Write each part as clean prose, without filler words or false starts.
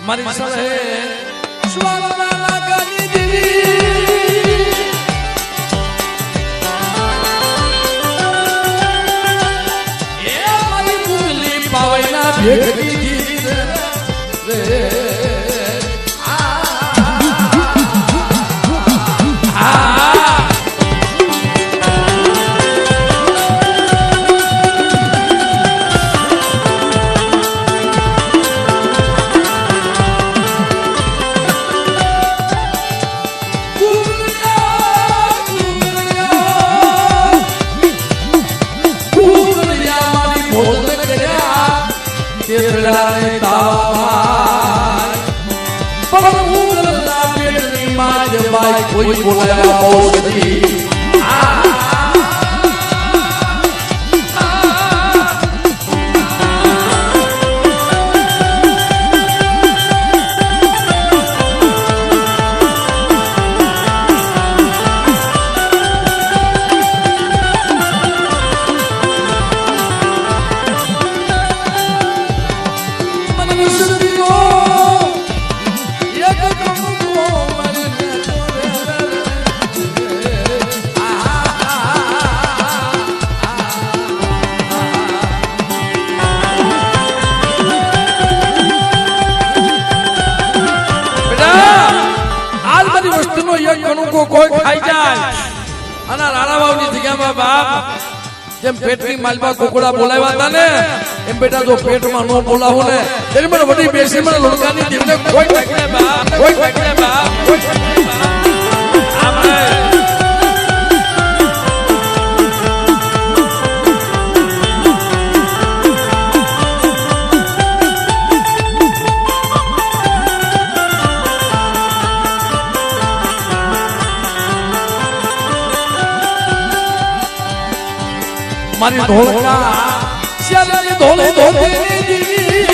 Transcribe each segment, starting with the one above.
મારી સળે સ્વાગના લાગણી દેવી એ મારી મુગલી પાવૈના ભેગી દીધી રે કોઈ બોલાયા મોસતી કોઈ ખાઈ જાય અને રાણાવાવની જગ્યામાં બાપ જેમ પેટની માલમાં કુકડા બોલાવ્યા હતા ને એમ બેટા જો પેટમાં નો બોલાવો ને તેની મને વડી બેસી મને લોડકાની દીવને કોઈ ઠાકરે બાપ કોઈ ઠાકરે બાપ કોઈ ઠાકરે બાપ આપણે મારી ઢોલકા શ્યાલની ધોળી ધોતીની દીવી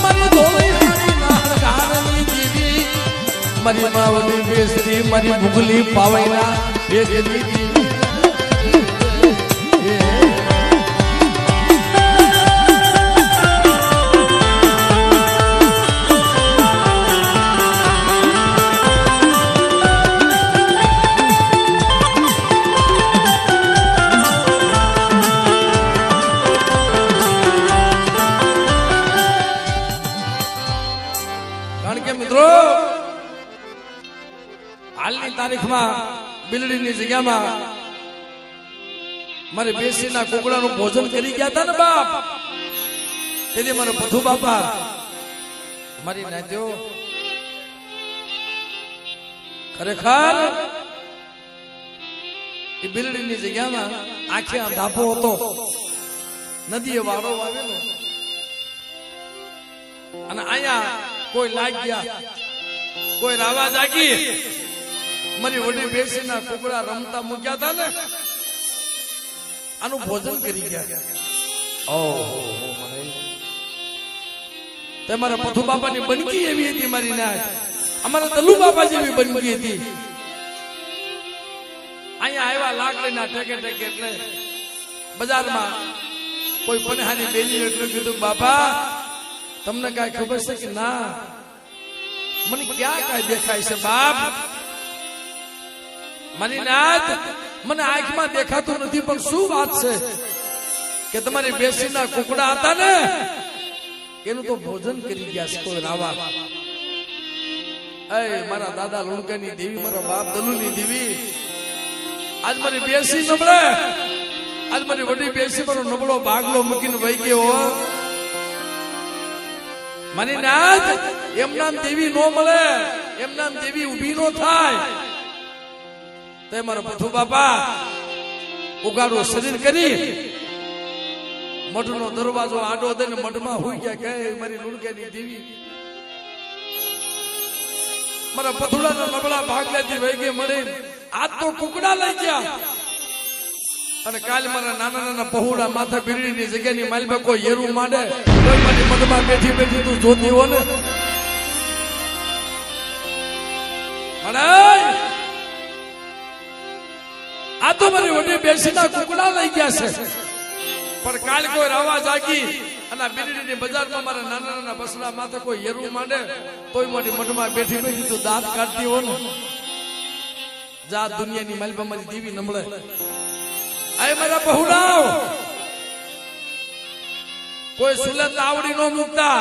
મારી ધોળી નાળગારની દીવી મારી માવલી બેસતી મારી ભૂગલી પાવૈના ભેગી દીવી હાલની તારીખમાં બિલડીની જગ્યામાં મારે બેસીના કુકડાનું ભોજન કરી ગયા હતા ને બાપ તેથી મારો પથુ બાપા મારી નાત્યો ખરેખર એ બિલડીની જગ્યામાં આખે ધાપો હતો નદીએ વાળો આવેલો અને અહીંયા કોઈ લાગ ગયા કોઈ રાવા જાગી મારી વડી બેસીના કુકડા રમતા મૂક્યા હતા ને આનું ભોજન કરી ગયા તમારા પથુ બાપાની બનકી એવી હતી મારી ના અમારા તલુ બાપા જેવી બનકી હતી અહીંયા આવ્યા લાકડીના ટેકે ટેકે એટલે બજારમાં કોઈ પનહારી બેલી એટલે કીધું બાપા તમને કઈ ખબર છે કે ના મને ક્યાં કઈ દેખાય છે બાપ મારી નાથ મને આંખમાં દેખાતું નથી પણ શું વાત છે કે તમારી બેસીના કુકડા હતા ને એનું તો ભોજન કરી ગયા છે કોઈ રાવા એ મારા દાદા લુણકાની દેવી મારા બાપ દલુની દેવી આજ મારી બેસી નબળે આજ મારી વડી બેસી મારો નબળો ભાગલો મૂકીને વહી ગયો મારી નાથ એમ નામ દેવી નો મળે એમ નામ દેવી ઉભી નો થાય તે મારા પથુ બાપા ઉગાડું શરીર કરી મઠનો દરવાજો આડો દઈને મઠમાં હોઈ ગયા કે મારી લુણકેની દેવી મારા પથુડાના નબળા ભાગલેથી વહી ગઈ મળી આજ તો કુકડા લઈ ગયા અને કાલ મારા નાના નાના પહોળા માથા બીડીની જગ્યાની માલમાં કોઈ હેરું માંડે કોઈ મારી મઠમાં બેઠી બેઠી તું જોતી હો ને આ તો મારી વડી બેસીના કુકડા લઈ ગયા છે પણ કાલ કોઈ રાવા જાગી અને બીડીની બજારમાં મારા નાના નાના બસડા માથે કોઈ હેરું માંડે તોય મોટી મઠમાં બેઠી બેઠી તું દાંત કાઢતી હો ને જા દુનિયાની માલબા મારી દેવી નમળે આય મારા બહુડાવ કોઈ સુલત આવડી નો મૂકતા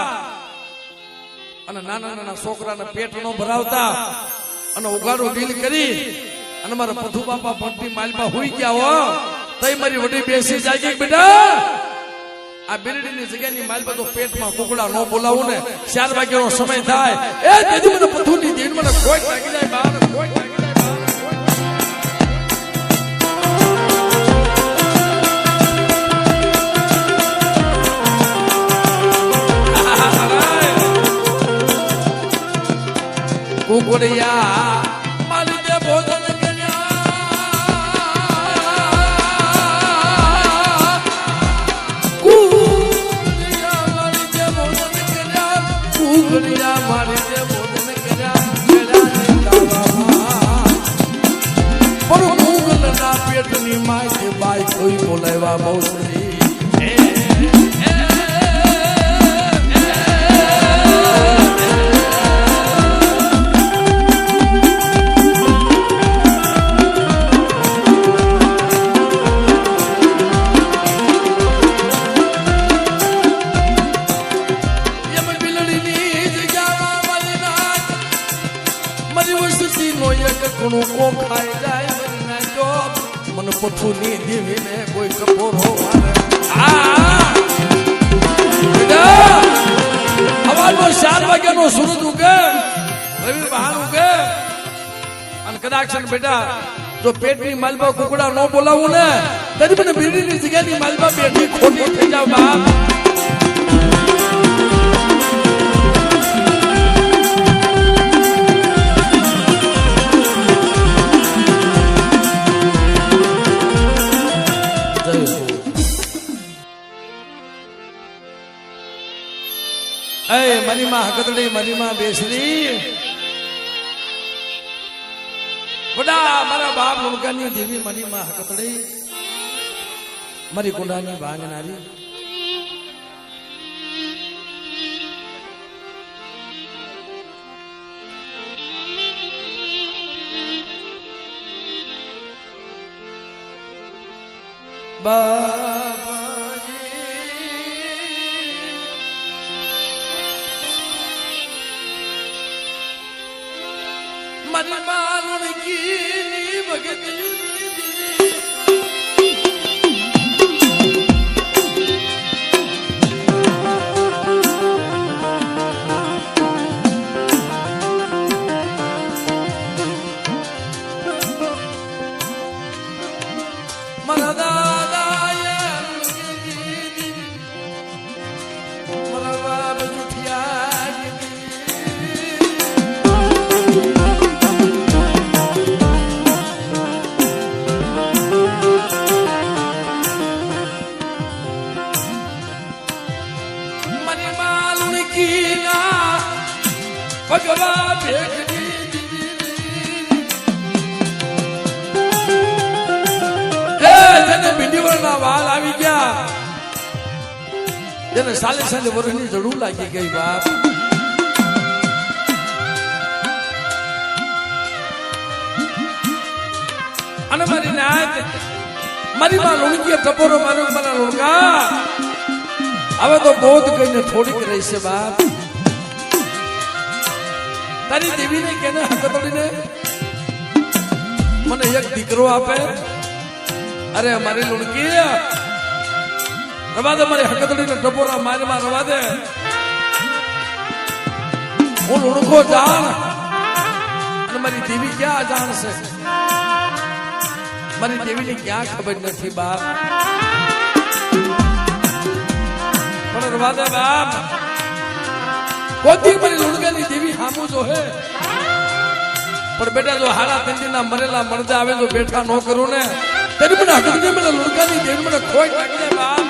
અને નાના નાના છોકરાના પેટ નો ભરાવતા અને ઉગાડું ડીલ કરી અને મારા પથુ બાપા ભક્તિ માલમાં હોઈ ગયા હો તઈ મારી વડી બેસી જાગી બેટા આ બિરડીની જગ્યાની માલમાં તો પેટમાં કુકડા નો બોલાવું ને 4 વાગ્યાનો સમય થાય એ તેથી મને પથુની દેન મને કોઈ લાગી જાય બહાર કોઈ લાગી જાય કુકડિયા મારી દે ભોજન કર્યા કુકડિયા મારી દે ભોજન કર્યા કુકડિયા મારી દે ભોજન કર્યા પણ કુકલના પેટની માય બાઈ કોઈ બોલાવ્યા બહુ સરી મને પથુની દેવીને કોઈ કપોરો હવાનો 4 વાગ્યાનો સૂરજ ઉગે રવિ બહાર ઉગે અને કદાચ બેટા જો પેટની માલબા કુકડા ન બોલાવું ને તરી મને બીડીની જગ્યાની માલબા બેઠી ખોટી થઈ જાવ બાપ મારી માં હકતડી મારી માં બેસરી બડા મારા બાપ લુણકાની દેવી મારી માં હકતડી મારી કુંડાની ભાંગનારી મારી માલુણ કી ભગતી મારા દાદાએ મારા બાપ જુઠિયા ભગવા જેને ભીંડીવળના વાલ આવી ગયા જેને સાલે સાલે વરની જરૂર લાગી ગઈ બાપ અને મારી નાત મારી માં લુણકી ટપોરો મારો મારા લુણકા હવે તો બોધ કહીને થોડીક રહી છે બાપ તારી દેવીને કેને હકતડીને મને એક દીકરો આપે અરે મારી લુણકી રવા દે મારી હકતડીને ટપોરા મારમાં રવા દે હું લુણકો જાણ અને મારી દેવી ક્યાં જાણશે મારી દેવીને ક્યાં ખબર નથી બાપ પણ રવા દે બાપ કોતી મારી લુણકાની દેવી હામું જો હે પણ બેટા જો હારા તંદીના મરેલા મળદા આવે તો બેઠા ન કરું ને તેની મને હકતડી મને લુણકાની દેવી મને ખોટ લાગી જાય બાપ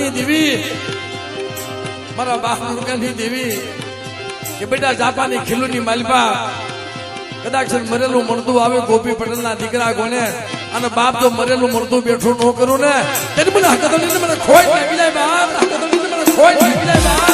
ની દેવી મારા બાપ લુણકાની દેવી કે બેટા જાપાની ખીલુની માલપા કદાચ મરેલું મળતું આવે ગોપી પટેલ ના દીકરા કોને અને બાપ જો મરેલું મળતું બેઠું ન કરું ને તેને મને હકતડીને મને ખોઈ નાખી જાય બાપ હકતડીને મને ખોઈ નાખી જાય બાપ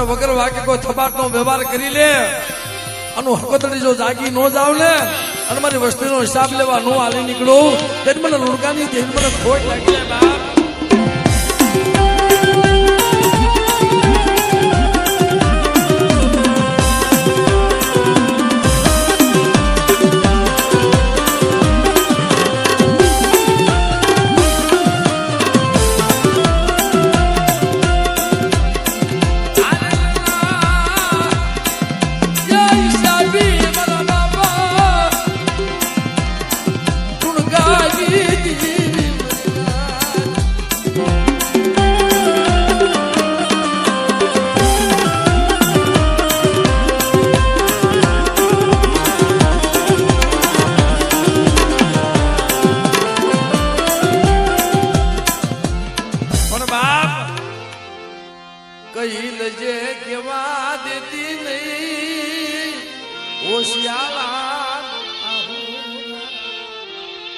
વગર વાકે કોઈ થબાટ નો વ્યવહાર કરી લે અને હકતડી જો જાગી નો જાવ ને અને મારી વસ્તીનો હિસાબ લેવા નો હાલી નીકળું તેને મને લુણકાની દેહ મને ખોટ લાગી જાય બાપ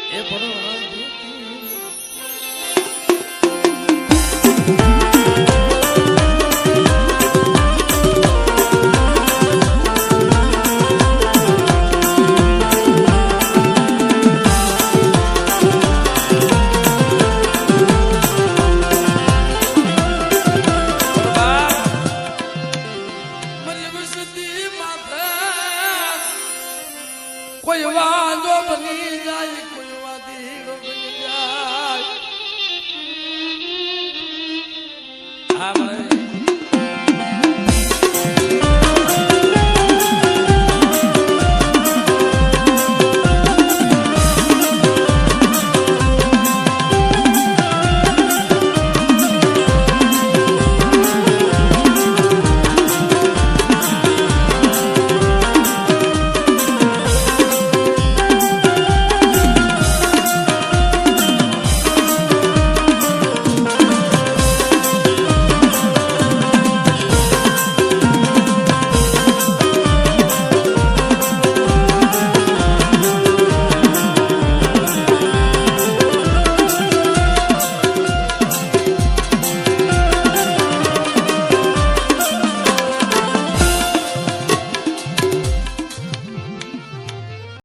એ